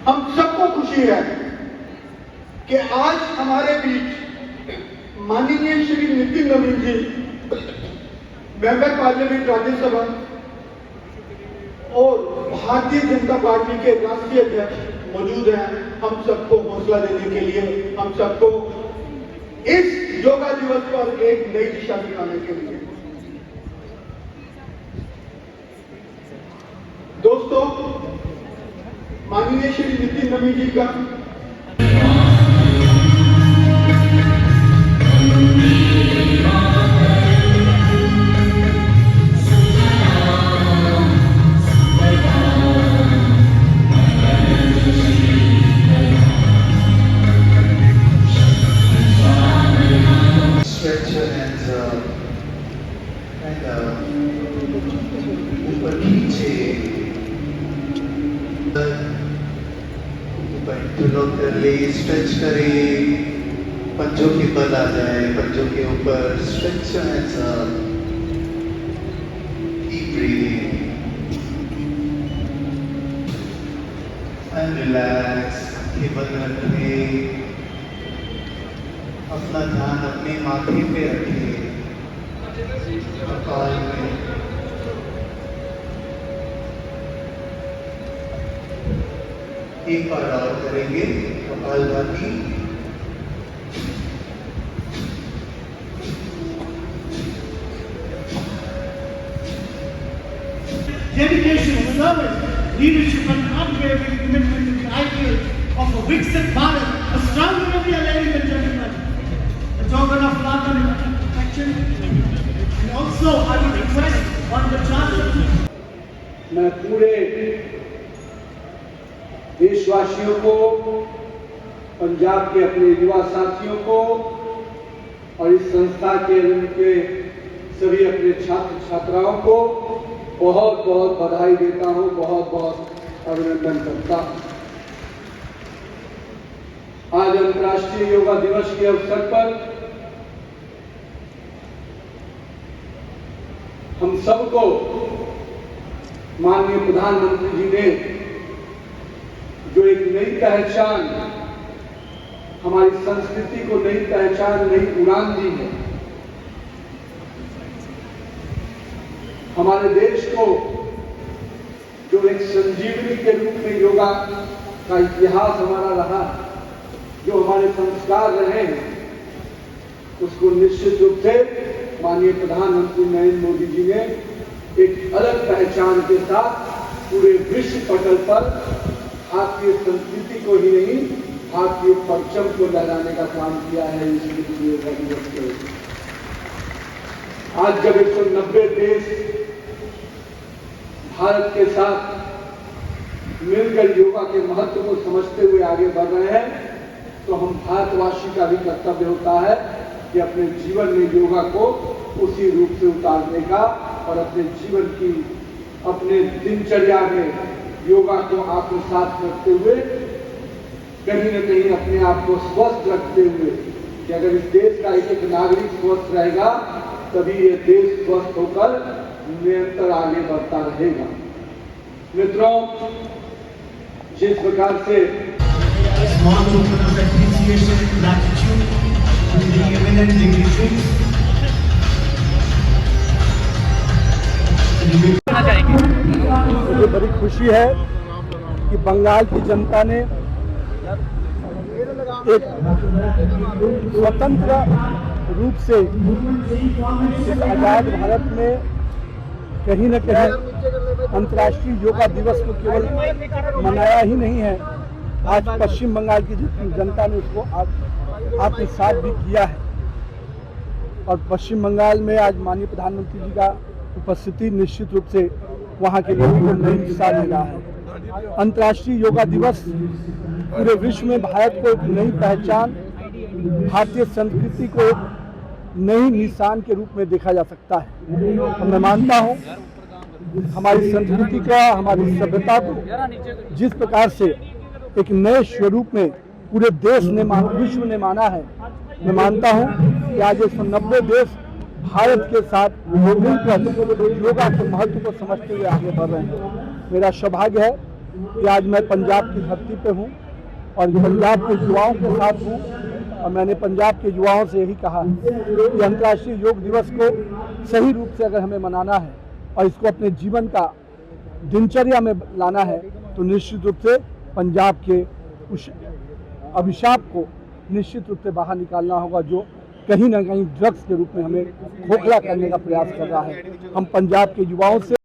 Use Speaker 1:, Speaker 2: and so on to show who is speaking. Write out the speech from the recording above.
Speaker 1: हम सबको खुशी है कि आज हमारे बीच माननीय श्री नितिन नवीन जी, मेंबर पार्लियामेंट राज्यसभा और भारतीय जनता पार्टी के राष्ट्रीय अध्यक्ष मौजूद हैं। हम सबको हौसला देने के लिए, हम सबको इस योगा दिवस पर एक नई दिशा दिखाने के लिए। दोस्तों, माननीय श्री नितिन नवीन जी का
Speaker 2: stretch your hands up and ऊपर खींचे, ऊपर इंटरलॉक कर ले, स्ट्रेच करें, पंजों के बल आ जाए, पंजों के ऊपर stretch your hands up, keep breathing and relax, आंखें बंद रखें, अपना ध्यान अपने माथे पे रखें, कपाल में। एक बार और करेंगे kapalbhati.
Speaker 3: Dedication, service, leadership and unwavering commitment to the ideal of a Viksit Bharat, a strong India, ladies and gentlemen. A token of love and affection. And also, I would request on the charter.
Speaker 4: मैं पूरे देशवासियों को, पंजाब के अपने युवा साथियों को और इस संस्था के उनके सभी अपने छात्र छात्राओं को बहुत बहुत बधाई देता हूं, बहुत बहुत अभिनंदन करता हूं। आज अंतर्राष्ट्रीय योगा दिवस के अवसर पर हम सबको माननीय प्रधानमंत्री जी ने जो एक नई पहचान, हमारी संस्कृति को नई पहचान, नई उड़ान दी है, हमारे देश को जो एक संजीवनी के रूप में योगा का इतिहास हमारा रहा, जो हमारे संस्कार रहे हैं, उसको निश्चित रूप से माननीय प्रधानमंत्री नरेंद्र मोदी जी ने एक अलग पहचान के साथ पूरे विश्व पटल पर भारतीय संस्कृति को ही नहीं, भारतीय परचम को लहराने का काम किया है। इस योगा दिवस के आज जब 190 देश भारत के साथ मिलकर योगा के महत्व को समझते हुए आगे बढ़ रहे हैं, तो हम भारतवासी का भी कर्तव्य होता है कि अपने जीवन में योगा को उसी रूप से उतारने का और अपने जीवन की, अपने दिनचर्या में योगा को आत्मसात करते हुए कहीं न कहीं अपने आप को स्वस्थ रखते हुए, कि अगर इस देश का एक एक नागरिक स्वस्थ रहेगा तभी ये देश स्वस्थ होकर निरंतर आगे बढ़ता रहेगा। मित्रों, जिस प्रकार से मुझे बड़ी खुशी है कि बंगाल की जनता ने एक स्वतंत्र रूप से इस आजाद भारत में कहीं न कहीं अंतर्राष्ट्रीय योगा दिवस को केवल मनाया ही नहीं है, आज पश्चिम बंगाल की जनता ने उसको आत्मसात भी किया है। और पश्चिम बंगाल में आज माननीय प्रधानमंत्री जी का उपस्थिति निश्चित रूप से वहाँ के लोगों को नई दिशा दे रहा है। अंतर्राष्ट्रीय योगा दिवस पूरे विश्व में भारत को एक नई पहचान, भारतीय संस्कृति को एक नई निशान के रूप में देखा जा सकता है। मैं मानता हूँ हमारी संस्कृति का, हमारी सभ्यता को जिस प्रकार से एक नए स्वरूप में पूरे देश ने, विश्व ने माना है, मैं मानता हूँ कि आज 190 देश भारत के साथ मिलकर योगा के महत्व को समझते हुए आगे बढ़ रहे हैं। मेरा सौभाग्य है कि आज मैं पंजाब की धरती पे हूँ और पंजाब के युवाओं के साथ हूँ और मैंने पंजाब के युवाओं से यही कहा कि अंतर्राष्ट्रीय योग दिवस को सही रूप से अगर हमें मनाना है और इसको अपने जीवन का दिनचर्या में लाना है तो निश्चित रूप से पंजाब के उस अभिशाप को निश्चित रूप से बाहर निकालना होगा जो कहीं ना कहीं ड्रग्स के रूप में हमें खोखला करने का प्रयास कर रहा है। हम पंजाब के युवाओं से